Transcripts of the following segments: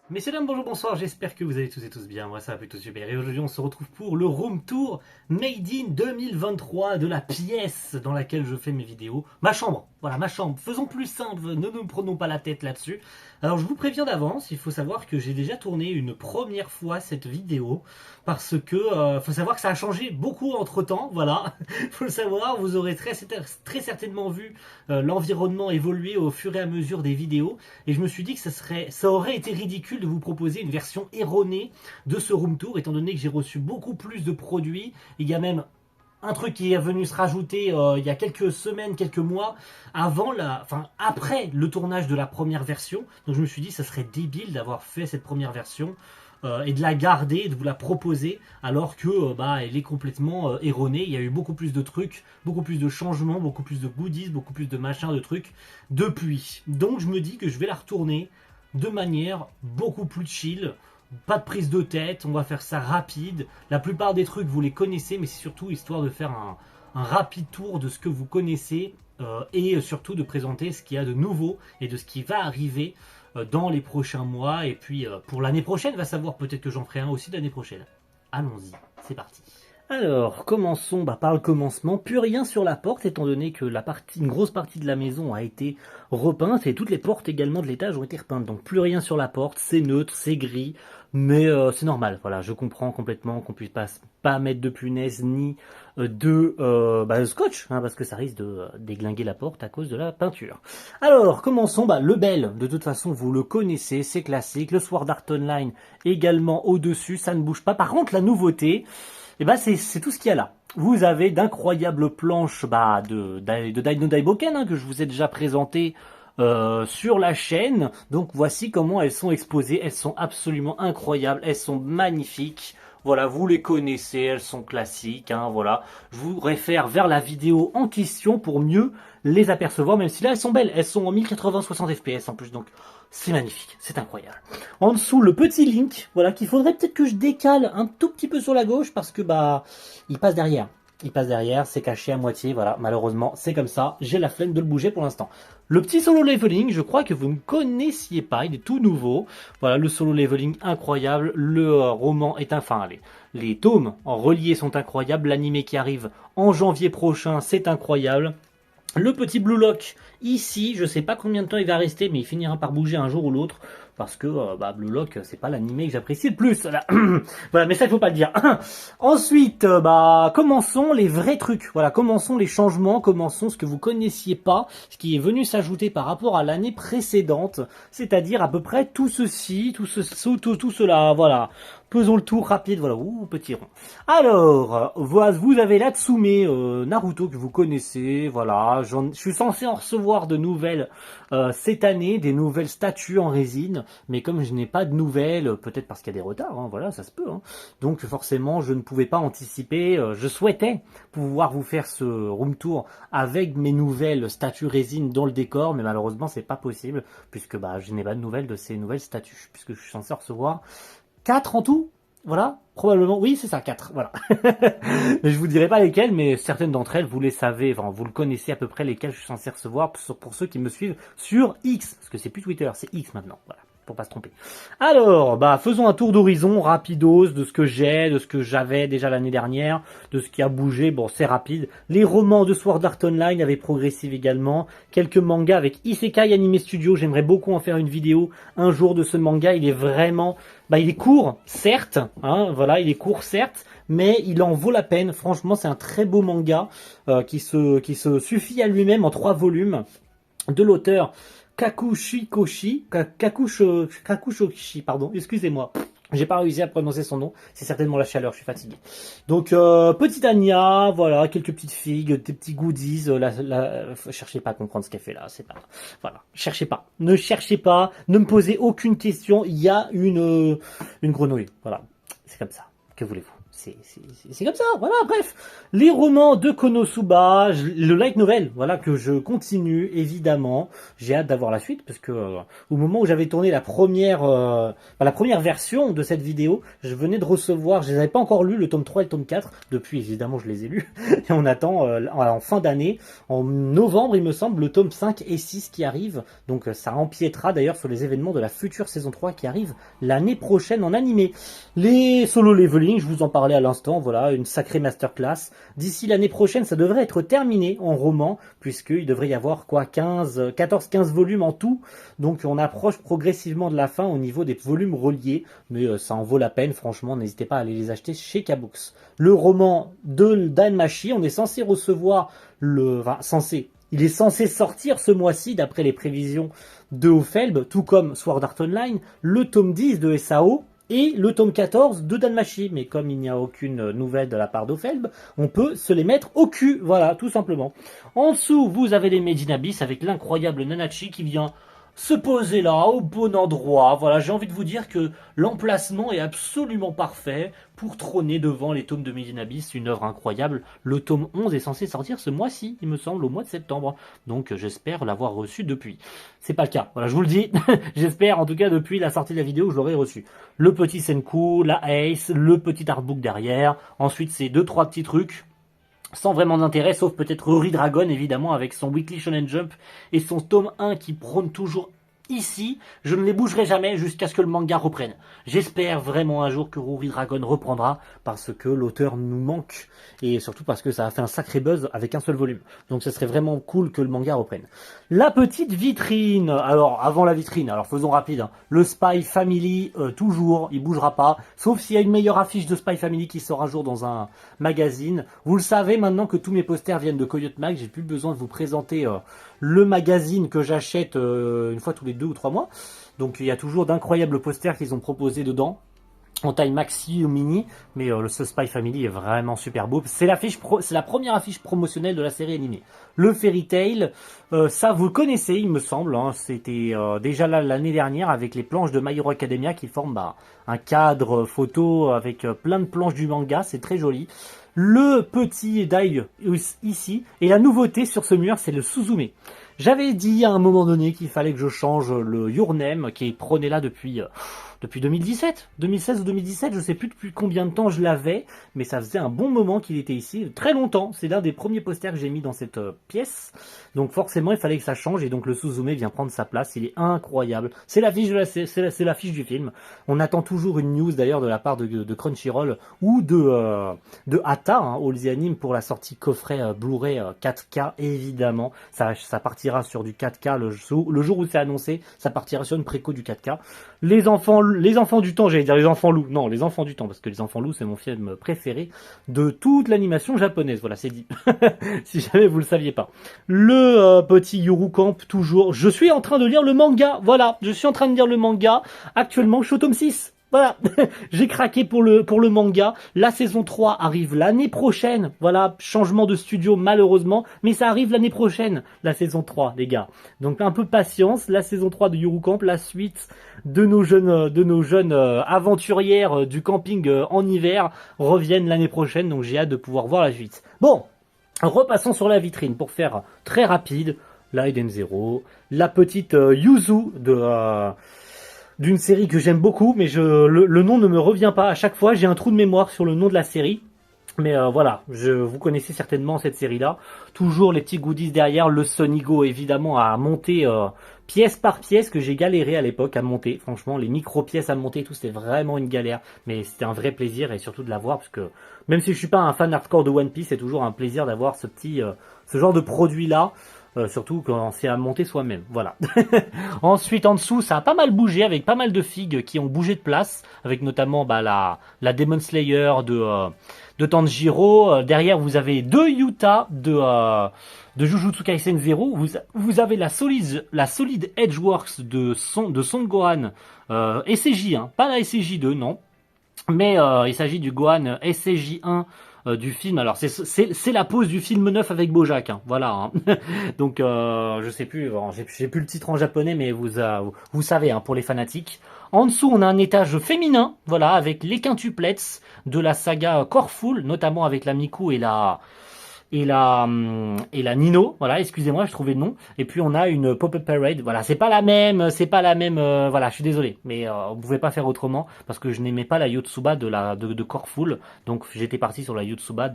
Messieurs, dames, bonjour, bonsoir, j'espère que vous allez tous et tous bien, moi ça va plutôt super. Et aujourd'hui on se retrouve pour le Room Tour Made in 2023 de la pièce dans laquelle je fais mes vidéos. Ma chambre, voilà ma chambre, faisons plus simple, ne nous prenons pas la tête là-dessus. Alors je vous préviens d'avance, il faut savoir que j'ai déjà tourné une première fois cette vidéo, parce que faut savoir que ça a changé beaucoup entre temps, voilà. Faut le savoir, vous aurez très certainement vu l'environnement évoluer au fur et à mesure des vidéos. Et je me suis dit que ça aurait été ridicule de vous proposer une version erronée de ce room tour, étant donné que j'ai reçu beaucoup plus de produits. Il y a même un truc qui est venu se rajouter il y a quelques semaines, quelques mois, après le tournage de la première version. Donc je me suis dit que ça serait débile d'avoir fait cette première version et de la garder, et de vous la proposer, alors que elle est complètement erronée. Il y a eu beaucoup plus de trucs, beaucoup plus de changements, beaucoup plus de goodies, beaucoup plus de machins, de trucs depuis. Donc je me dis que je vais la retourner de manière beaucoup plus chill. Pas de prise de tête, on va faire ça rapide. La plupart des trucs, vous les connaissez, mais c'est surtout histoire de faire un rapide tour de ce que vous connaissez et surtout de présenter ce qu'il y a de nouveau et de ce qui va arriver dans les prochains mois. Et puis pour l'année prochaine, va savoir, peut-être que j'en ferai un aussi l'année prochaine. Allons-y, c'est parti. Alors, commençons par le commencement. Plus rien sur la porte, étant donné que une grosse partie de la maison a été repeinte et toutes les portes également de l'étage ont été repeintes. Donc plus rien sur la porte, c'est neutre, c'est gris, mais c'est normal. Voilà, je comprends complètement qu'on puisse pas mettre de punaise ni de scotch, hein, parce que ça risque de déglinguer la porte à cause de la peinture. Alors, commençons. Le bel, de toute façon, vous le connaissez, c'est classique. Le Sword Art Online également au-dessus, ça ne bouge pas. Par contre, la nouveauté, c'est tout ce qu'il y a là. Vous avez d'incroyables planches de Dai no Daiboken, que je vous ai déjà présenté sur la chaîne. Donc voici comment elles sont exposées. Elles sont absolument incroyables. Elles sont magnifiques. Voilà, vous les connaissez, elles sont classiques. Voilà, je vous réfère vers la vidéo en question pour mieux les apercevoir, même si là elles sont belles. Elles sont en 1080 60 fps en plus, donc c'est magnifique, c'est incroyable. En dessous, le petit Link, voilà, qu'il faudrait peut-être que je décale un tout petit peu sur la gauche parce que il passe derrière. Il passe derrière, c'est caché à moitié, voilà, malheureusement, c'est comme ça, j'ai la flemme de le bouger pour l'instant. Le petit solo leveling, je crois que vous ne connaissiez pas, il est tout nouveau. Voilà, le solo leveling incroyable, le roman est les tomes en relié sont incroyables, l'animé qui arrive en janvier prochain, c'est incroyable. Le petit Blue Lock, ici, je sais pas combien de temps il va rester, mais il finira par bouger un jour ou l'autre, parce que Blue Lock, c'est pas l'animé que j'apprécie le plus. Voilà. Voilà, mais ça, il faut pas le dire. Ensuite, commençons les vrais trucs. Voilà, commençons les changements, commençons ce que vous connaissiez pas, ce qui est venu s'ajouter par rapport à l'année précédente, c'est-à-dire à peu près tout ceci, tout cela, voilà. Faisons le tour rapide, voilà, petit rond. Alors, vous avez Natsume Naruto que vous connaissez, voilà, je suis censé en recevoir de nouvelles cette année, des nouvelles statues en résine, mais comme je n'ai pas de nouvelles, peut-être parce qu'il y a des retards, voilà, ça se peut, donc forcément je ne pouvais pas anticiper, je souhaitais pouvoir vous faire ce room tour avec mes nouvelles statues résine dans le décor, mais malheureusement c'est pas possible, puisque je n'ai pas de nouvelles de ces nouvelles statues, puisque je suis censé en recevoir 4 en tout, voilà, probablement, oui c'est ça, 4, voilà. Je vous dirai pas lesquelles, mais certaines d'entre elles, vous les savez, enfin, vous le connaissez à peu près lesquelles je suis censé recevoir pour ceux qui me suivent sur X, parce que c'est plus Twitter, c'est X maintenant, voilà, pour pas se tromper. Alors, faisons un tour d'horizon rapidos de ce que j'ai, de ce que j'avais déjà l'année dernière, de ce qui a bougé, bon c'est rapide. Les romans de Sword Art Online avec Progressive également, quelques mangas avec Isekai Anime Studio, j'aimerais beaucoup en faire une vidéo un jour de ce manga, il est vraiment, il est court, certes, voilà, il est court certes, mais il en vaut la peine, franchement c'est un très beau manga qui se suffit à lui-même en 3 volumes de l'auteur Kakushokishi, pardon, excusez-moi. J'ai pas réussi à prononcer son nom, c'est certainement la chaleur, je suis fatigué. Donc, petite Anya, voilà, quelques petites figues, des petits goodies, cherchez pas à comprendre ce qu'elle fait là, c'est pas, voilà, cherchez pas, ne cherchez pas, ne me posez aucune question, il y a une grenouille, voilà, c'est comme ça, que voulez-vous, c'est comme ça, voilà, bref. Les romans de Konosuba, le light novel, voilà, que je continue, évidemment. J'ai hâte d'avoir la suite, parce que au moment où j'avais tourné la première version de cette vidéo, je venais de recevoir, je les avais pas encore lus, le tome 3 et le tome 4. Depuis, évidemment, je les ai lus. Et on attend, en fin d'année, en novembre, il me semble, le tome 5 et 6 qui arrive. Donc ça empiétera d'ailleurs sur les événements de la future saison 3 qui arrive l'année prochaine en animé. Les solo leveling, je vous en parlais à l'instant, voilà, une sacrée masterclass. D'ici l'année prochaine, ça devrait être terminé en roman, puisqu'il devrait y avoir quoi, 14-15 volumes en tout. Donc on approche progressivement de la fin au niveau des volumes reliés, mais ça en vaut la peine, franchement, n'hésitez pas à aller les acheter chez Kabooks. Le roman de Danmachi, on est censé recevoir il est censé sortir ce mois-ci, d'après les prévisions de Ofelb, tout comme Sword Art Online, le tome 10 de SAO, et le tome 14 de Danmachi. Mais comme il n'y a aucune nouvelle de la part d'Ofelb, on peut se les mettre au cul, voilà, tout simplement. En dessous, vous avez les Made in Abyss avec l'incroyable Nanachi qui vient se poser là, au bon endroit. Voilà, j'ai envie de vous dire que l'emplacement est absolument parfait pour trôner devant les tomes de Made in Abyss, une œuvre incroyable. Le tome 11 est censé sortir ce mois-ci, il me semble, au mois de septembre. Donc j'espère l'avoir reçu depuis. C'est pas le cas, voilà, je vous le dis. J'espère, en tout cas, depuis la sortie de la vidéo, je l'aurai reçu. Le petit Senku, la Ace, le petit artbook derrière. Ensuite, c'est 2-3 petits trucs sans vraiment d'intérêt, sauf peut-être Rory Dragon, évidemment, avec son Weekly Shonen Jump et son tome 1 qui prône toujours ici. Je ne les bougerai jamais jusqu'à ce que le manga reprenne. J'espère vraiment un jour que Rory Dragon reprendra, parce que l'auteur nous manque, et surtout parce que ça a fait un sacré buzz avec un seul volume. Donc ce serait vraiment cool que le manga reprenne. La petite vitrine. Alors, avant la vitrine, alors faisons rapide, hein. Le Spy Family, toujours, il bougera pas, sauf s'il y a une meilleure affiche de Spy Family qui sort un jour dans un magazine. Vous le savez, maintenant que tous mes posters viennent de Coyote Mag, j'ai plus besoin de vous présenter le magazine que j'achète une fois tous les 2 ou 3 mois. Donc il y a toujours d'incroyables posters qu'ils ont proposés dedans, en taille maxi ou mini, mais ce Spy Family est vraiment super beau. C'est la première affiche promotionnelle de la série animée. Le Fairy Tail, ça vous le connaissez, il me semble, hein. C'était déjà là l'année dernière avec les planches de My Hero Academia qui forment un cadre photo avec plein de planches du manga, c'est très joli. Le petit die ici, et la nouveauté sur ce mur, c'est le Suzume. J'avais dit à un moment donné qu'il fallait que je change le Your Name, qui est prôné là depuis 2017, 2016 ou 2017, je sais plus depuis combien de temps je l'avais, mais ça faisait un bon moment qu'il était ici, très longtemps. C'est l'un des premiers posters que j'ai mis dans cette pièce, donc forcément il fallait que ça change, et donc le Suzume vient prendre sa place. Il est incroyable. C'est l'affiche c'est l'affiche du film. On attend toujours une news d'ailleurs de la part de Crunchyroll ou de Hata, hein, All the Anime, pour la sortie coffret Blu-ray 4K, évidemment. Ça partira sur du 4K le jour où c'est annoncé. Ça partira sur une préco du 4K. Les enfants du temps, j'allais dire les enfants loups. Non, les enfants du temps, parce que les enfants loups, c'est mon film préféré de toute l'animation japonaise. Voilà, c'est dit. Si jamais vous le saviez pas. Le petit Yuru Camp, toujours. Je suis en train de lire le manga. Voilà, je suis en train de lire le manga. Actuellement, je suis au tome 6. Voilà, j'ai craqué pour le manga. La saison 3 arrive l'année prochaine. Voilà, changement de studio malheureusement, mais ça arrive l'année prochaine, la saison 3, les gars. Donc un peu de patience, la saison 3 de Yuru Camp, la suite de nos jeunes aventurières du camping en hiver reviennent l'année prochaine, donc j'ai hâte de pouvoir voir la suite. Bon, repassons sur la vitrine pour faire très rapide. La Eden Zero, la petite Yuzu d'une série que j'aime beaucoup, mais le nom ne me revient pas. À chaque fois, j'ai un trou de mémoire sur le nom de la série. Mais voilà, vous connaissez certainement cette série-là. Toujours les petits goodies derrière, le Sonigo évidemment à monter pièce par pièce, que j'ai galéré à l'époque à monter. Franchement, les micro-pièces à monter et tout, c'était vraiment une galère. Mais c'était un vrai plaisir, et surtout de l'avoir, parce que même si je suis pas un fan hardcore de One Piece, c'est toujours un plaisir d'avoir ce genre de produit-là. Surtout quand c'est à monter soi-même, voilà. Ensuite, en dessous, ça a pas mal bougé, avec pas mal de figues qui ont bougé de place, avec notamment la Demon Slayer de Tanjiro. Derrière, vous avez 2 Yuta de Jujutsu Kaisen 0. Vous avez la Solid Edgeworks de Son Gohan SCJ, hein, pas la SCJ 2, non. Mais il s'agit du Gohan SCJ 1 du film. Alors c'est la pose du film neuf avec Bojack, hein, voilà. Hein. Donc je sais plus, bon, j'ai plus le titre en japonais, mais vous savez, hein, pour les fanatiques. En dessous, on a un étage féminin, voilà, avec les quintuplets de la saga Coreful, notamment avec la Miku et la Nino, voilà, excusez-moi, je trouvais le nom. Et puis on a une Pop-Up Parade, voilà, c'est pas la même, voilà, je suis désolé, mais on pouvait pas faire autrement parce que je n'aimais pas la Yotsuba de Coreful, donc j'étais parti sur la Yotsuba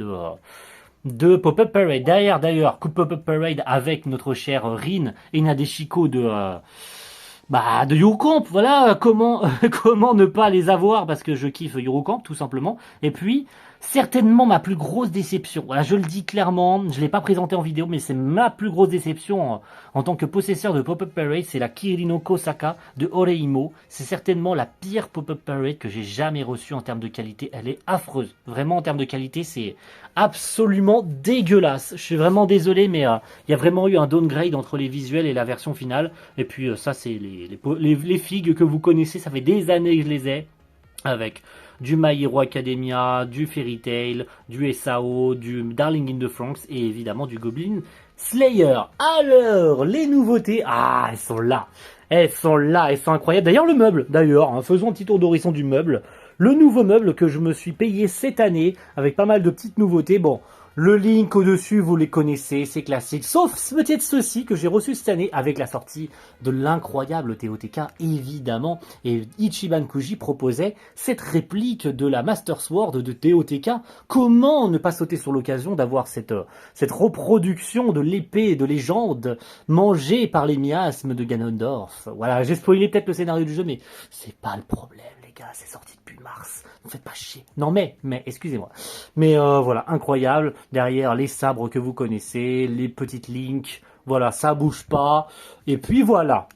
de Pop-Up Parade. Derrière d'ailleurs, coup de Pop-Up Parade avec notre cher Rin et Nadeshiko de Eurocamp, voilà, comment comment ne pas les avoir parce que je kiffe Eurocamp tout simplement. Et puis certainement ma plus grosse déception. Voilà, je le dis clairement, je l'ai pas présenté en vidéo, mais c'est ma plus grosse déception en tant que possesseur de Pop-Up Parade, c'est la Kirino Kosaka de Oreimo. C'est certainement la pire Pop-Up Parade que j'ai jamais reçue en termes de qualité. Elle est affreuse. Vraiment en termes de qualité, c'est absolument dégueulasse. Je suis vraiment désolé, mais il y a vraiment eu un downgrade entre les visuels et la version finale. Et puis ça, c'est les figues que vous connaissez, ça fait des années que je les ai. Avec du My Hero Academia, du Fairy Tail, du SAO, du Darling in the Franxx et évidemment du Goblin Slayer. Alors, les nouveautés, elles sont là. Elles sont là, elles sont incroyables. D'ailleurs, le meuble, hein, faisons un petit tour d'horizon du meuble. Le nouveau meuble que je me suis payé cette année, avec pas mal de petites nouveautés. Bon, le link au-dessus, vous les connaissez, c'est classique. Sauf peut-être ceci que j'ai reçu cette année avec la sortie de l'incroyable TOTK, évidemment. Et Ichiban Kuji proposait cette réplique de la Master Sword de TOTK. Comment ne pas sauter sur l'occasion d'avoir cette reproduction de l'épée de légende mangée par les miasmes de Ganondorf. Voilà, j'ai spoilé peut-être le scénario du jeu, mais c'est pas le problème. C'est sorti depuis mars, ne faites pas chier. Non mais, excusez-moi. Mais voilà, incroyable. Derrière, les sabres que vous connaissez, les petites links, voilà, ça bouge pas. Et puis voilà.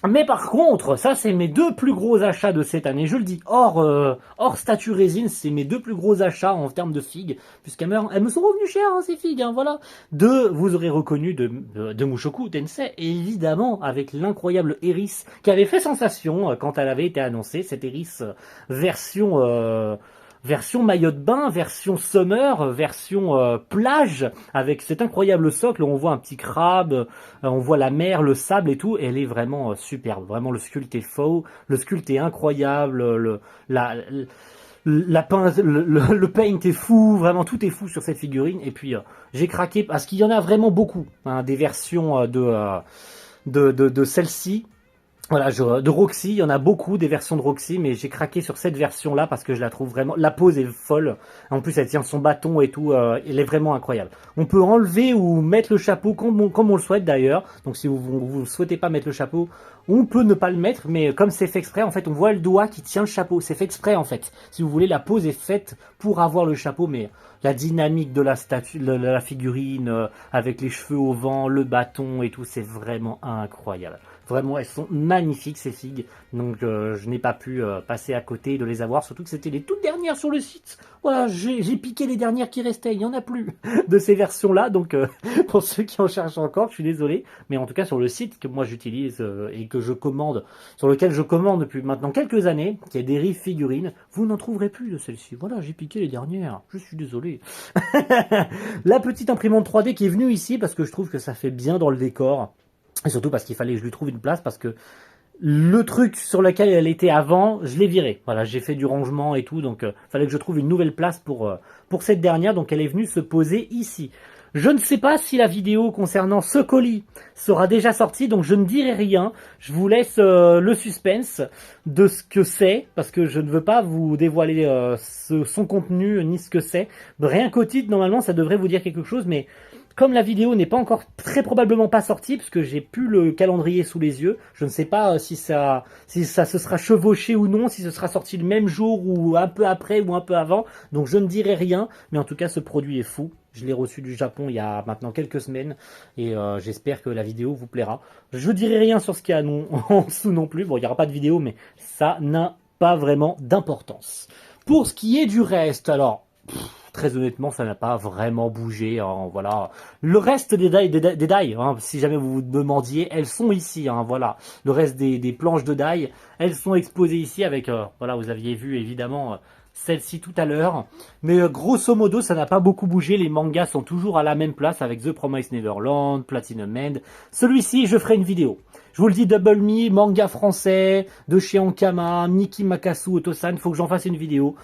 Mais par contre, ça c'est mes deux plus gros achats de cette année. Je le dis, hors statue résine, c'est mes deux plus gros achats en termes de figues, puisqu'elles me sont revenues chères, hein, ces figues, hein, voilà. Vous aurez reconnu de Mushoku Tensei, évidemment, avec l'incroyable Eris, qui avait fait sensation quand elle avait été annoncée, cette Eris version maillot de bain, version summer, version plage, avec cet incroyable socle où on voit un petit crabe, on voit la mer, le sable et tout, et elle est vraiment superbe. Vraiment, le sculpte est faux, le sculpte est incroyable, le paint est fou, vraiment tout est fou sur cette figurine. Et puis j'ai craqué parce qu'il y en a vraiment beaucoup, hein, des versions de celle-ci. Voilà, de Roxy, il y en a beaucoup des versions de Roxy, mais j'ai craqué sur cette version-là parce que je la trouve vraiment... La pose est folle. En plus, elle tient son bâton et tout. Elle est vraiment incroyable. On peut enlever ou mettre le chapeau comme on le souhaite d'ailleurs. Donc si vous souhaitez pas mettre le chapeau, on peut ne pas le mettre, mais comme c'est fait exprès, en fait, on voit le doigt qui tient le chapeau. C'est fait exprès, en fait. Si vous voulez, la pose est faite pour avoir le chapeau, mais la dynamique de la statue, de la figurine, avec les cheveux au vent, le bâton et tout, c'est vraiment incroyable. Vraiment, elles sont magnifiques ces figues, donc je n'ai pas pu passer à côté de les avoir, surtout que c'était les toutes dernières sur le site. Voilà, j'ai piqué les dernières qui restaient, il n'y en a plus de ces versions-là, donc pour ceux qui en cherchent encore, je suis désolé, mais en tout cas sur le site que moi j'utilise et que je commande, sur lequel je commande depuis maintenant quelques années, qui est Dérive Figurines, vous n'en trouverez plus de celle-ci. Voilà, j'ai piqué les dernières, je suis désolé. La petite imprimante 3D qui est venue ici, parce que je trouve que ça fait bien dans le décor. Et surtout parce qu'il fallait que je lui trouve une place, parce que le truc sur lequel elle était avant, je l'ai viré. Voilà, j'ai fait du rangement et tout, donc fallait que je trouve une nouvelle place pour cette dernière, donc elle est venue se poser ici. Je ne sais pas si la vidéo concernant ce colis sera déjà sortie, donc je ne dirai rien. Je vous laisse le suspense de ce que c'est, parce que je ne veux pas vous dévoiler son contenu ni ce que c'est. Rien qu'au titre, normalement, ça devrait vous dire quelque chose, mais... Comme la vidéo n'est pas encore très probablement pas sortie, parce que j'ai plus le calendrier sous les yeux, je ne sais pas si ça se sera chevauché ou non, si ce sera sorti le même jour ou un peu après ou un peu avant, donc je ne dirai rien, mais en tout cas ce produit est fou. Je l'ai reçu du Japon il y a maintenant quelques semaines, et j'espère que la vidéo vous plaira. Je ne dirai rien sur ce qu'il y a en dessous non plus, bon il n'y aura pas de vidéo, mais ça n'a pas vraiment d'importance. Pour ce qui est du reste, alors... Très honnêtement, ça n'a pas vraiment bougé. Hein, voilà. Le reste des die, hein, si jamais vous vous demandiez, elles sont ici. Hein, voilà. Le reste des planches de die, elles sont exposées ici avec. Voilà, vous aviez vu évidemment celle-ci tout à l'heure. Mais grosso modo, ça n'a pas beaucoup bougé. Les mangas sont toujours à la même place avec The Promised Neverland, Platinum End. Celui-ci, je ferai une vidéo. Je vous le dis, Double Me, manga français, de chez Ankama, Miki Makasu, Otosan, faut que j'en fasse une vidéo.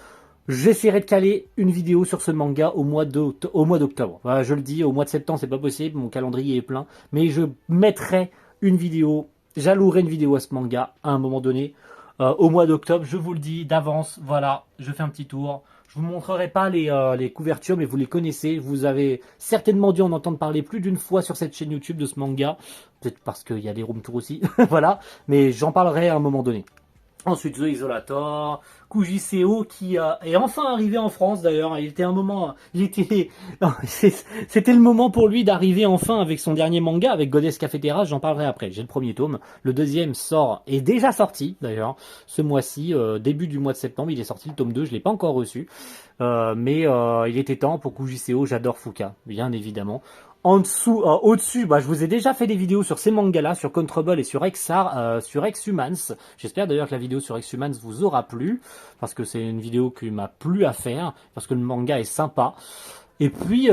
J'essaierai de caler une vidéo sur ce manga au mois d'octobre. Voilà, je le dis, au mois de septembre, c'est pas possible, mon calendrier est plein. Mais je mettrai une vidéo, j'allouerai une vidéo à ce manga à un moment donné. Au mois d'octobre, je vous le dis d'avance, voilà, je fais un petit tour. Je vous montrerai pas les couvertures, mais vous les connaissez. Vous avez certainement dû en entendre parler plus d'une fois sur cette chaîne YouTube de ce manga. Peut-être parce qu'il y a des room tours aussi, voilà. Mais j'en parlerai à un moment donné. Ensuite, The Isolator, Kujiseo qui est enfin arrivé en France d'ailleurs. Il était un moment, c'était le moment pour lui d'arriver enfin avec son dernier manga, avec Goddess Cafetera. J'en parlerai après. J'ai le premier tome. Le deuxième est déjà sorti d'ailleurs ce mois-ci, début du mois de septembre. Il est sorti le tome 2. Je l'ai pas encore reçu, mais il était temps pour Kujiseo. J'adore Fuka, bien évidemment. En dessous, au-dessus, je vous ai déjà fait des vidéos sur ces mangas-là, sur Control et sur sur Exhumans. J'espère d'ailleurs que la vidéo sur Exhumans vous aura plu, parce que c'est une vidéo qui m'a plu à faire, parce que le manga est sympa. Et puis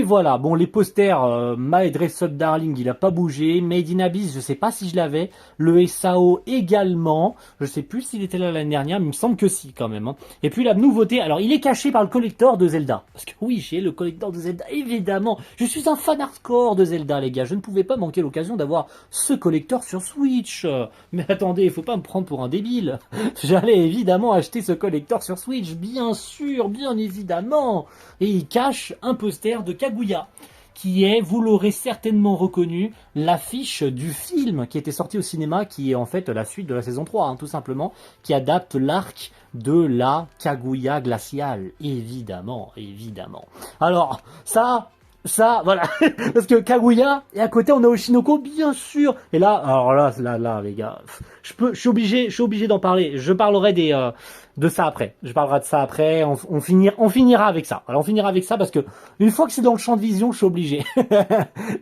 voilà, bon les posters, My Dress Up Darling, il a pas bougé, Made in Abyss, je sais pas si je l'avais, le SAO également, je sais plus s'il était là l'année dernière, mais il me semble que si quand même. Hein. Et puis la nouveauté, alors il est caché par le collector de Zelda, parce que oui, j'ai le collector de Zelda, évidemment, je suis un fan hardcore de Zelda les gars, je ne pouvais pas manquer l'occasion d'avoir ce collector sur Switch, mais attendez, il faut pas me prendre pour un débile, j'allais évidemment acheter ce collector sur Switch, bien sûr, bien évidemment, et il cache un poster de Kaguya, qui est, vous l'aurez certainement reconnu, l'affiche du film qui était sorti au cinéma, qui est en fait la suite de la saison 3, hein, tout simplement, qui adapte l'arc de la Kaguya glaciale, évidemment, évidemment. Alors, ça, voilà, parce que Kaguya, et à côté on a Oshinoko, bien sûr, et là, alors là, les gars, je suis obligé d'en parler, je parlerai de ça après, je parlerai de ça après, on finira avec ça, alors on finira avec ça parce que, une fois que c'est dans le champ de vision, je suis obligé,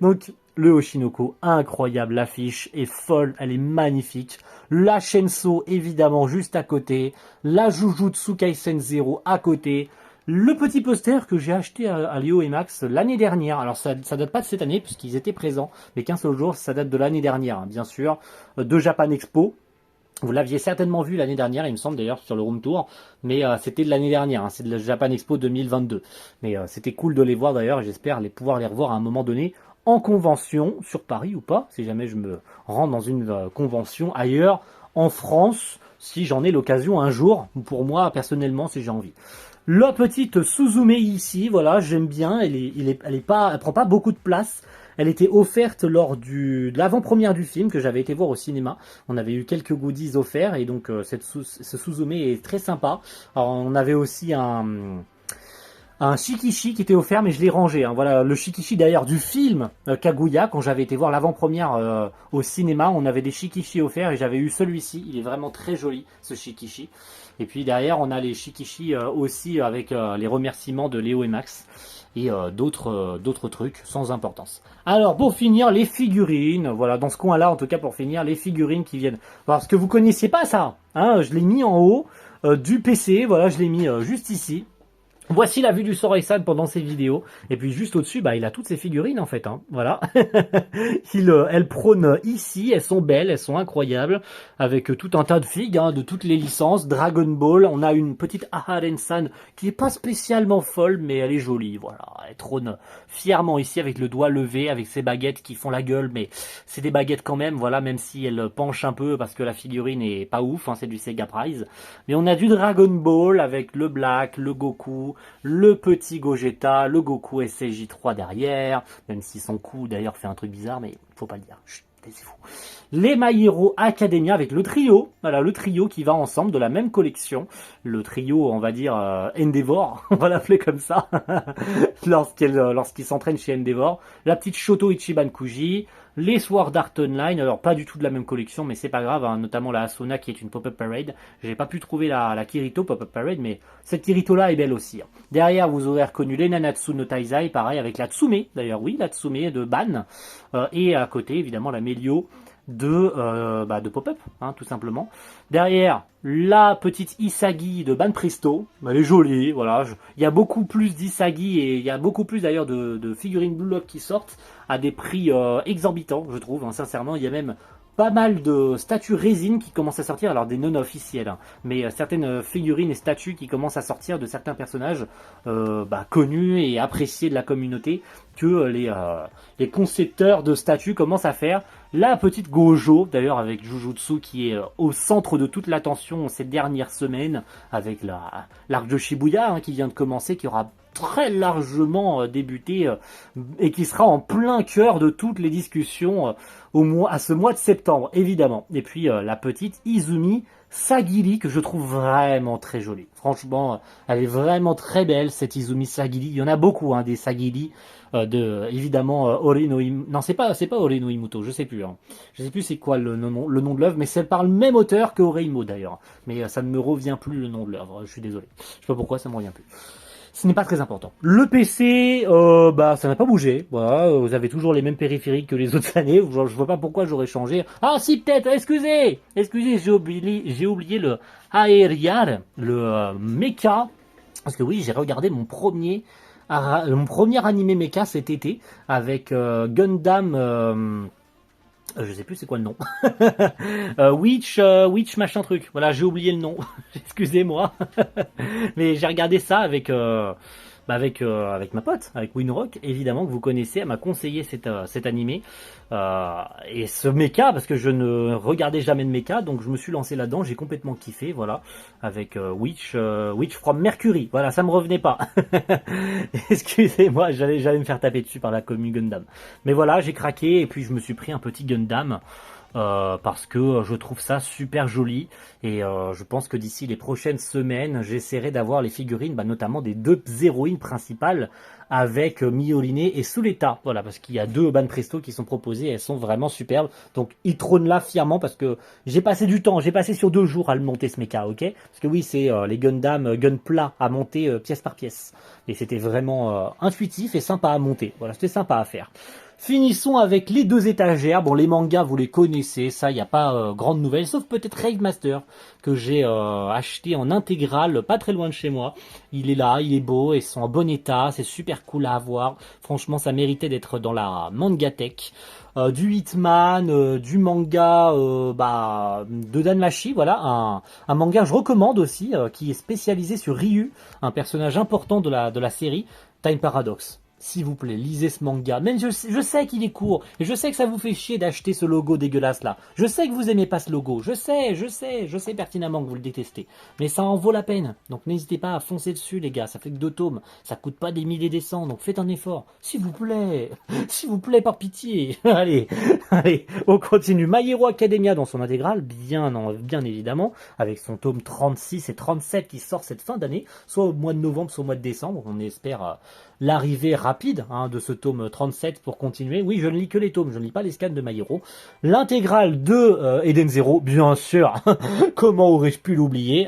donc, le Oshinoko, incroyable, l'affiche est folle, elle est magnifique, la Shenso, évidemment, juste à côté, la Jujutsu Kaisen Zero à côté, le petit poster que j'ai acheté à Léo et Max l'année dernière, alors ça date pas de cette année puisqu'ils étaient présents, mais qu'un seul jour, ça date de l'année dernière, hein, bien sûr, de Japan Expo. Vous l'aviez certainement vu l'année dernière, il me semble d'ailleurs sur le room tour, mais c'était de l'année dernière, hein, c'est de la Japan Expo 2022. Mais c'était cool de les voir d'ailleurs, et j'espère pouvoir les revoir à un moment donné en convention, sur Paris ou pas, si jamais je me rends dans une convention ailleurs, en France, si j'en ai l'occasion un jour, ou pour moi personnellement si j'ai envie. La petite Suzume ici, voilà, j'aime bien, elle prend pas beaucoup de place. Elle était offerte lors de l'avant-première du film que j'avais été voir au cinéma. On avait eu quelques goodies offerts et donc ce Suzume est très sympa. Alors on avait aussi un Shikishi qui était offert, mais je l'ai rangé. Hein. Voilà, le Shikishi d'ailleurs du film Kaguya, quand j'avais été voir l'avant-première au cinéma, on avait des Shikishi offerts et j'avais eu celui-ci. Il est vraiment très joli, ce Shikishi. Et puis derrière, on a les Shikishi aussi avec les remerciements de Léo et Max et d'autres trucs sans importance. Alors, pour finir, les figurines. Voilà, dans ce coin-là, en tout cas, pour finir, les figurines qui viennent. Parce que vous connaissiez pas ça. Hein, je l'ai mis en haut du PC. Voilà, je l'ai mis juste ici. Voici la vue du Sorai-san pendant ses vidéos. Et puis juste au-dessus, il a toutes ses figurines en fait. Hein. Voilà. Elle prône ici. Elles sont belles, elles sont incroyables. Avec tout un tas de figues hein, de toutes les licences. Dragon Ball. On a une petite Aharen-san qui est pas spécialement folle, mais elle est jolie. Voilà. Elle trône fièrement ici avec le doigt levé, avec ses baguettes qui font la gueule. Mais c'est des baguettes quand même. Voilà, même si elle penche un peu parce que la figurine est pas ouf. Hein, c'est du Sega Prize. Mais on a du Dragon Ball avec le Black, le Goku, le petit Gogeta, le Goku SCJ3 derrière, même si son coup d'ailleurs fait un truc bizarre, mais faut pas le dire. Chut, taisez-vous. Les My Hero Academia avec le trio, voilà le trio qui va ensemble de la même collection, le trio on va dire Endeavor, on va l'appeler comme ça, lorsqu'il s'entraîne chez Endeavor, la petite Shoto Ichiban Kuji, les Sword Art Online, alors pas du tout de la même collection, mais c'est pas grave, hein, notamment la Asuna qui est une Pop-Up Parade. J'ai pas pu trouver la Kirito Pop-Up Parade, mais cette Kirito-là est belle aussi. Hein. Derrière, vous aurez reconnu les Nanatsu no Taizai, pareil avec la Tsume, d'ailleurs oui, la Tsume de Ban, et à côté, évidemment, la Melio de pop-up, hein, tout simplement. Derrière, la petite Isagi de Banpresto, elle est jolie, voilà. Il y a beaucoup plus d'Isagi et il y a beaucoup plus d'ailleurs de figurines Blue Lock qui sortent à des prix exorbitants, je trouve, hein, sincèrement. Il y a même pas mal de statues résine qui commencent à sortir, alors des non officielles, hein, mais certaines figurines et statues qui commencent à sortir de certains personnages connus et appréciés de la communauté, que les concepteurs de statues commencent à faire. La petite Gojo, d'ailleurs avec Jujutsu, qui est au centre de toute l'attention ces dernières semaines, avec l'arc de Shibuya hein, qui vient de commencer, qui aura très largement débuté et qui sera en plein cœur de toutes les discussions à ce mois de septembre, évidemment. Et puis la petite Izumi Sagiri, que je trouve vraiment très jolie. Franchement, elle est vraiment très belle, cette Izumi Sagiri. Il y en a beaucoup, hein, des Sagiri, évidemment, Ore no Imuto. Non, c'est pas Ore no Imuto, je sais plus. Hein. Je sais plus c'est quoi le nom de l'œuvre, mais c'est par le même auteur que Oreimo, d'ailleurs. Mais ça ne me revient plus le nom de l'œuvre, je suis désolé. Je sais pas pourquoi, ça me revient plus. Ce n'est pas très important. Le PC, ça n'a pas bougé. Voilà, vous avez toujours les mêmes périphériques que les autres années. Je vois pas pourquoi j'aurais changé. Ah si, peut-être. Excusez, j'ai oublié le Aerial, le mecha. Parce que oui, j'ai regardé mon premier animé mecha cet été avec Gundam. Je sais plus c'est quoi le nom. Witch machin truc. Voilà, j'ai oublié le nom. Excusez-moi. Mais j'ai regardé ça avec ma pote, avec Winrock, évidemment que vous connaissez. Elle m'a conseillé cet animé et ce mecha parce que je ne regardais jamais de mecha, donc je me suis lancé là-dedans. J'ai complètement kiffé, voilà, avec Witch from Mercury. Voilà, ça me revenait pas. Excusez-moi, j'allais me faire taper dessus par la commune Gundam. Mais voilà, j'ai craqué et puis je me suis pris un petit Gundam. Parce que je trouve ça super joli et je pense que d'ici les prochaines semaines j'essaierai d'avoir les figurines, notamment des deux héroïnes principales avec Miorine et Suleta, voilà, parce qu'il y a deux Banpresto qui sont proposées, elles sont vraiment superbes, donc ils trônent là fièrement parce que j'ai passé sur 2 jours à le monter ce mecha, ok, parce que oui c'est les Gundam Gunpla à monter pièce par pièce et c'était vraiment intuitif et sympa à monter, voilà, c'était sympa à faire. Finissons avec les 2 étagères. Bon, les mangas, vous les connaissez, ça, il n'y a pas grande nouvelle, sauf peut-être Rave Master, que j'ai acheté en intégrale, pas très loin de chez moi. Il est là, il est beau, ils sont en bon état, c'est super cool à avoir. Franchement, ça méritait d'être dans la Mangatech. Du Hitman, du manga de Danmachi, voilà, un manga que je recommande aussi, qui est spécialisé sur Ryu, un personnage important de la série, Time Paradox. S'il vous plaît, lisez ce manga. Même je sais qu'il est court. Et je sais que ça vous fait chier d'acheter ce logo dégueulasse là. Je sais que vous aimez pas ce logo. Je sais pertinemment que vous le détestez. Mais ça en vaut la peine. Donc n'hésitez pas à foncer dessus les gars. Ça fait que 2 tomes. Ça coûte pas des milliers des cents. Donc faites un effort. S'il vous plaît. S'il vous plaît, par pitié. Allez, on continue. My Hero Academia dans son intégrale. Bien évidemment. Avec son tome 36 et 37 qui sort cette fin d'année. Soit au mois de novembre, soit au mois de décembre. On espère l'arrivée rapide de ce tome 37 pour continuer. Oui, je ne lis que les tomes, je ne lis pas les scans de My Hero. L'intégrale de Eden Zero, bien sûr. Comment aurais-je pu l'oublier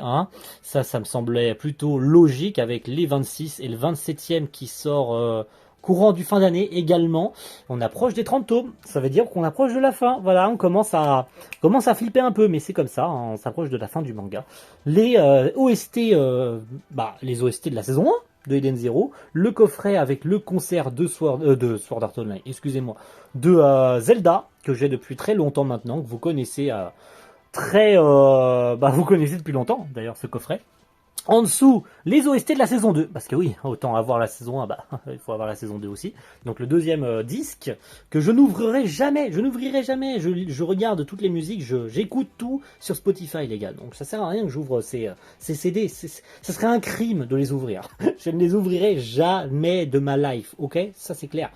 Ça me semblait plutôt logique avec les 26 et le 27e qui sort courant du fin d'année également. On approche des 30 tomes, ça veut dire qu'on approche de la fin. Voilà, on commence à flipper un peu, mais c'est comme ça, on s'approche de la fin du manga. Les OST, les OST de la saison 1 de Eden Zero, le coffret avec le concert de Sword Art Online, excusez-moi, de Zelda, que j'ai depuis très longtemps maintenant, que vous connaissez vous connaissez depuis longtemps, d'ailleurs, ce coffret. En dessous, les OST de la saison 2, parce que oui, autant avoir la saison 1, il faut avoir la saison 2 aussi. Donc le deuxième disque, que je n'ouvrirai jamais, je regarde toutes les musiques, j'écoute tout sur Spotify les gars, donc ça sert à rien que j'ouvre ces CD, ça serait un crime de les ouvrir. Je ne les ouvrirai jamais de ma life, ok? Ça c'est clair.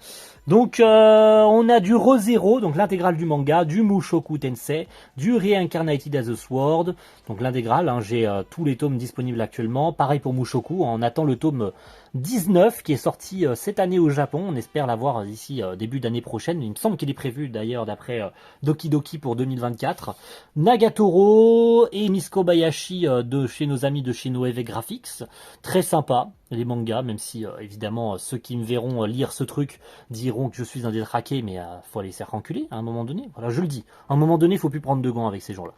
Donc on a du Re:Zero, donc l'intégrale du manga, du Mushoku Tensei, du Reincarnated as a Sword, donc l'intégrale, j'ai tous les tomes disponibles actuellement, pareil pour Mushoku, on attend le tome 19 qui est sorti cette année au Japon, on espère l'avoir d'ici début d'année prochaine, il me semble qu'il est prévu d'ailleurs d'après Doki Doki pour 2024, Nagatoro et Miss Kobayashi de chez nos amis de chez Noévé Graphics, très sympa les mangas, même si évidemment ceux qui me verront lire ce truc diront diront que je suis un détraqué, mais faut aller se faire enculer à un moment donné. Voilà, je le dis. À un moment donné, il faut plus prendre de gants avec ces gens-là.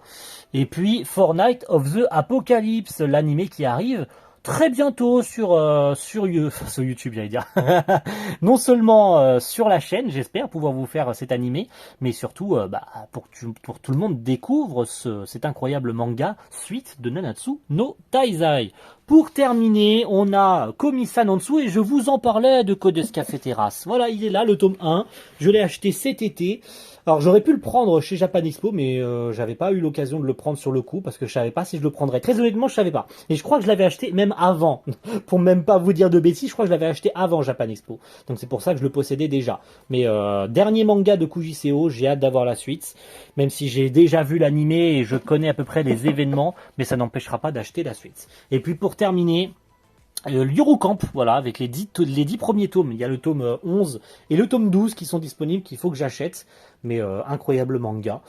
Et puis, Fortnite of the Apocalypse, l'animé qui arrive très bientôt sur YouTube, j'allais dire. Non seulement sur la chaîne, j'espère pouvoir vous faire cet animé, mais surtout pour tout le monde découvre cet incroyable manga suite de Nanatsu no Taizai. Pour terminer, on a Komi-san en dessous et je vous en parlais de Codes Cafeteras. Voilà, il est là, le tome 1. Je l'ai acheté cet été. Alors j'aurais pu le prendre chez Japan Expo, mais j'avais pas eu l'occasion de le prendre sur le coup parce que je savais pas si je le prendrais. Très honnêtement, je savais pas. Et je crois que je l'avais acheté même avant. Pour même pas vous dire de bêtises, je crois que je l'avais acheté avant Japan Expo. Donc c'est pour ça que je le possédais déjà. Mais dernier manga de Kujiseo, j'ai hâte d'avoir la suite. Même si j'ai déjà vu l'animé et je connais à peu près les événements, mais ça n'empêchera pas d'acheter la suite. Et puis pour terminer, l'Eurocamp, voilà, avec les 10 premiers tomes. Il y a le tome 11 et le tome 12 qui sont disponibles, qu'il faut que j'achète. Mais incroyable manga.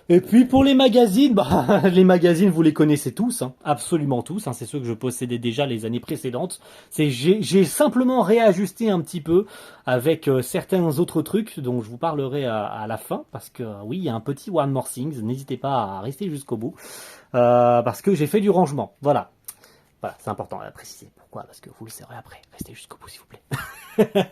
Et puis pour les magazines, les magazines vous les connaissez tous, hein, absolument tous, hein, c'est ceux que je possédais déjà les années précédentes. J'ai simplement réajusté un petit peu avec certains autres trucs dont je vous parlerai à la fin, parce que oui, il y a un petit One More Things, n'hésitez pas à rester jusqu'au bout, parce que j'ai fait du rangement, voilà. Voilà, c'est important à préciser. Pourquoi? Parce que vous le saurez après. Restez jusqu'au bout, s'il vous plaît.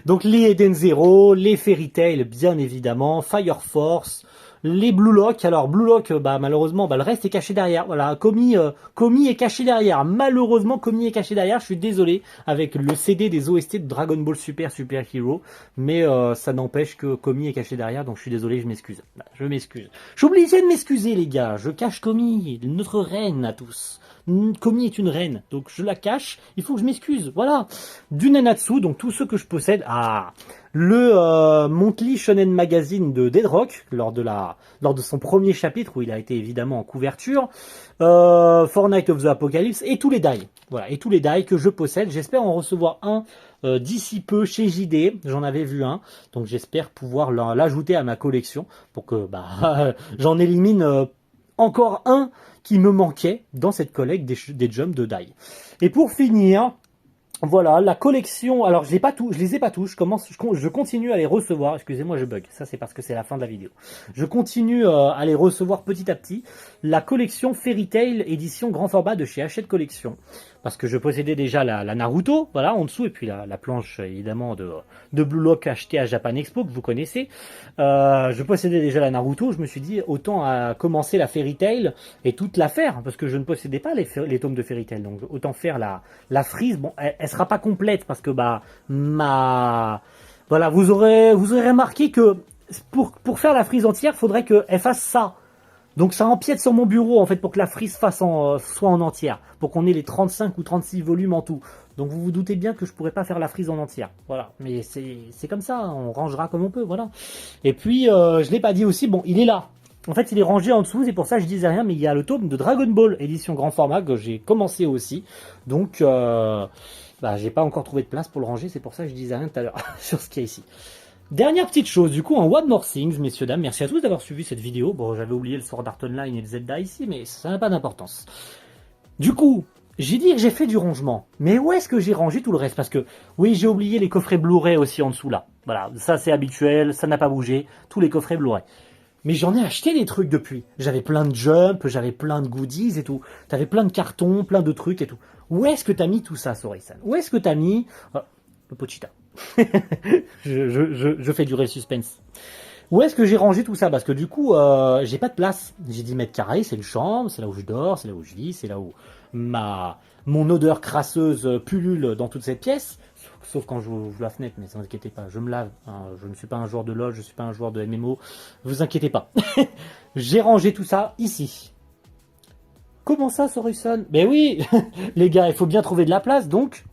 Donc, les Eden Zero, les Fairy Tail, bien évidemment, Fire Force, les Blue Lock. Alors, Blue Lock, malheureusement, le reste est caché derrière. Voilà, Komi est caché derrière. Malheureusement, Komi est caché derrière. Je suis désolé avec le CD des OST de Dragon Ball Super Hero. Mais ça n'empêche que Komi est caché derrière. Donc, je suis désolé, je m'excuse. Je m'excuse. Je suis obligé de m'excuser, les gars. Je cache Komi, notre reine à tous. Komi est une reine, donc je la cache, il faut que je m'excuse, voilà. Du Nanatsu, donc tous ceux que je possède, le Monthly Shonen Magazine de Dead Rock, lors de son premier chapitre, où il a été évidemment en couverture, Fortnite of the Apocalypse, et tous les dai, voilà, et tous les dai que je possède, j'espère en recevoir un d'ici peu chez JD, j'en avais vu un, donc j'espère pouvoir l'ajouter à ma collection, pour que j'en élimine encore un qui me manquait dans cette collecte des jumps de die. Et pour finir, voilà, la collection, alors je les ai pas tous, je continue à les recevoir, excusez-moi je bug, ça c'est parce que c'est la fin de la vidéo. Je continue à les recevoir petit à petit, la collection Fairy Tail édition grand format de chez Hachette Collection, parce que je possédais déjà la Naruto, voilà, en dessous, et puis la planche évidemment de Blue Lock achetée à Japan Expo, que vous connaissez. Je possédais déjà la Naruto, je me suis dit autant commencer la Fairy Tail et toute la faire, parce que je ne possédais pas les tomes de Fairy Tail, donc autant faire la frise. Bon, elle sera pas complète parce que voilà, vous aurez remarqué que pour faire la frise entière, faudrait qu'elle fasse ça. Donc ça empiète sur mon bureau en fait pour que la frise soit en entière, pour qu'on ait les 35 ou 36 volumes en tout. Donc vous vous doutez bien que je pourrais pas faire la frise en entière. Voilà, mais c'est comme ça, on rangera comme on peut, voilà. Et puis je l'ai pas dit aussi, bon, il est là. En fait, il est rangé en dessous, c'est pour ça que je disais rien, mais il y a le tome de Dragon Ball édition grand format que j'ai commencé aussi. Donc j'ai pas encore trouvé de place pour le ranger, c'est pour ça que je disais rien tout à l'heure sur ce qu'il y a ici. Dernière petite chose, du coup, en One More Things, messieurs, dames, merci à tous d'avoir suivi cette vidéo. Bon, j'avais oublié le Sword Art Online et le Zelda ici, mais ça n'a pas d'importance. Du coup, j'ai dit que j'ai fait du rangement, mais où est-ce que j'ai rangé tout le reste? Parce que, oui, j'ai oublié les coffrets Blu-ray aussi en dessous, là. Voilà, ça c'est habituel, ça n'a pas bougé, tous les coffrets Blu-ray. Mais j'en ai acheté des trucs depuis. J'avais plein de jumps, j'avais plein de goodies et tout. T'avais plein de cartons, plein de trucs et tout. Où est-ce que t'as mis tout ça, Sori-san? Où est-ce que t'as mis... le Pochita. je fais durer le suspense. Où est-ce que j'ai rangé tout ça? Parce que du coup, j'ai pas de place. J'ai 10 mètres carrés, c'est une chambre, c'est là où je dors, c'est là où je vis, c'est là où mon odeur crasseuse pullule dans toute cette pièce. Sauf quand j'ouvre la fenêtre, mais ne vous inquiétez pas, je me lave. Hein, je ne suis pas un joueur de LoL, je ne suis pas un joueur de MMO. Vous inquiétez pas. J'ai rangé tout ça ici. Comment ça, Sorison? Ben oui, les gars, il faut bien trouver de la place. Donc,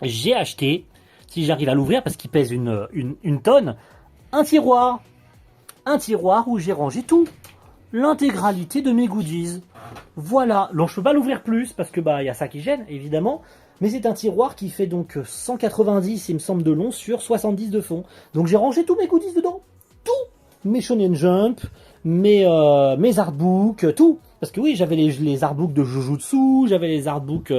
j'ai acheté, si j'arrive à l'ouvrir, parce qu'il pèse une tonne, un tiroir. Un tiroir où j'ai rangé tout. L'intégralité de mes goodies. Voilà. Donc, je peux pas l'ouvrir plus, parce que y a ça qui gêne, évidemment. Mais c'est un tiroir qui fait donc 190, il me semble, de long sur 70 de fond. Donc j'ai rangé tous mes goodies dedans. Tout. Mes Shonen Jump, mes artbooks, tout. parce que oui, j'avais les artbooks de Jujutsu, j'avais les artbooks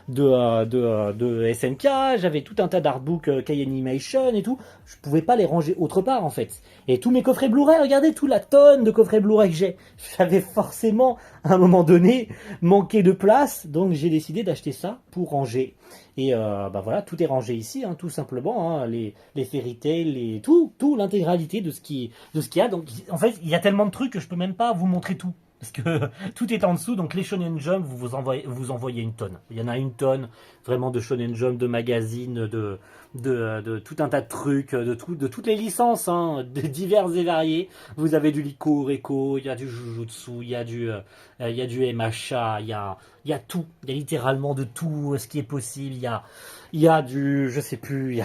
de SNK, j'avais tout un tas d'artbooks K-Animation et tout. Je pouvais pas les ranger autre part en fait. Et tous mes coffrets Blu-ray, regardez toute la tonne de coffrets Blu-ray que j'ai. J'avais forcément, à un moment donné, manqué de place, donc j'ai décidé d'acheter ça pour ranger. Et bah voilà, tout est rangé ici, hein, tout simplement, hein, les Fairy Tail, tout l'intégralité de ce qui y a. Donc en fait, il y a tellement de trucs que je peux même pas vous montrer tout. Parce que tout est en dessous, donc les Shonen Jump, vous envoyez une tonne. Il y en a une tonne, vraiment, de Shonen Jump, de magazines, de tout un tas de trucs, de toutes les licences, hein, de diverses et variées. Vous avez du Liko Reco, il y a du Jujutsu, il y a du MHA, il y a tout. Il y a littéralement de tout ce qui est possible. Il y a du, je sais plus, il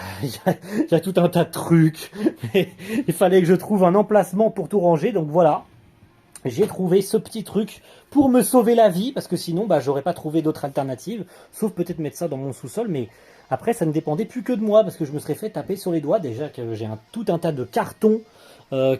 y a tout un tas de trucs. Il fallait que je trouve un emplacement pour tout ranger, donc voilà. J'ai trouvé ce petit truc pour me sauver la vie, parce que sinon, bah, j'aurais pas trouvé d'autre alternative, sauf peut-être mettre ça dans mon sous-sol, mais après, ça ne dépendait plus que de moi, parce que je me serais fait taper sur les doigts, déjà que j'ai tout un tas de cartons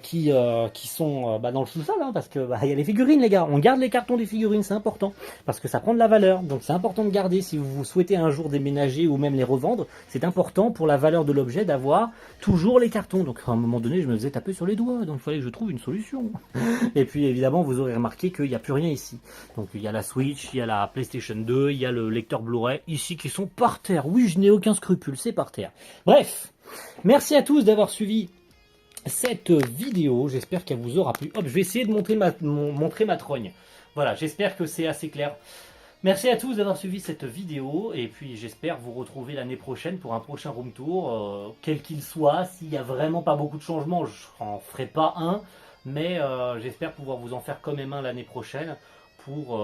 qui sont bah, dans le sous-sol, hein, parce que bah, y a les figurines, les gars. On garde les cartons des figurines, c'est important, parce que ça prend de la valeur, donc c'est important de garder. Si vous souhaitez un jour déménager ou même les revendre, c'est important pour la valeur de l'objet d'avoir toujours les cartons. Donc à un moment donné, je me faisais taper sur les doigts, donc il fallait que je trouve une solution. Et puis évidemment, vous aurez remarqué qu'il n'y a plus rien ici. Donc il y a la Switch, il y a la PlayStation 2, il y a le lecteur Blu-ray, ici qui sont par terre. Oui, je n'ai aucun scrupule, c'est par terre. Bref, merci à tous d'avoir suivi cette vidéo. J'espère qu'elle vous aura plu. Hop, je vais essayer de montrer ma trogne. Voilà, j'espère que c'est assez clair. Merci à tous d'avoir suivi cette vidéo, et puis j'espère vous retrouver l'année prochaine pour un prochain room tour, quel qu'il soit. S'il n'y a vraiment pas beaucoup de changements, je n'en ferai pas un, mais j'espère pouvoir vous en faire quand même un l'année prochaine pour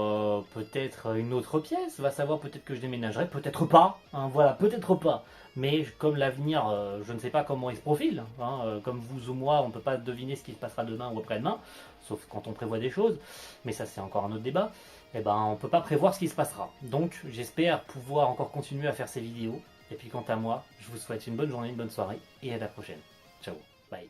peut-être une autre pièce. Va savoir, peut-être que je déménagerai, peut-être pas, hein, voilà, peut-être pas. Mais comme l'avenir, je ne sais pas comment il se profile, hein, comme vous ou moi, on ne peut pas deviner ce qui se passera demain ou après-demain, sauf quand on prévoit des choses, mais ça c'est encore un autre débat. Eh ben, on ne peut pas prévoir ce qui se passera. Donc j'espère pouvoir encore continuer à faire ces vidéos. Et puis quant à moi, je vous souhaite une bonne journée, une bonne soirée, et à la prochaine. Ciao, bye.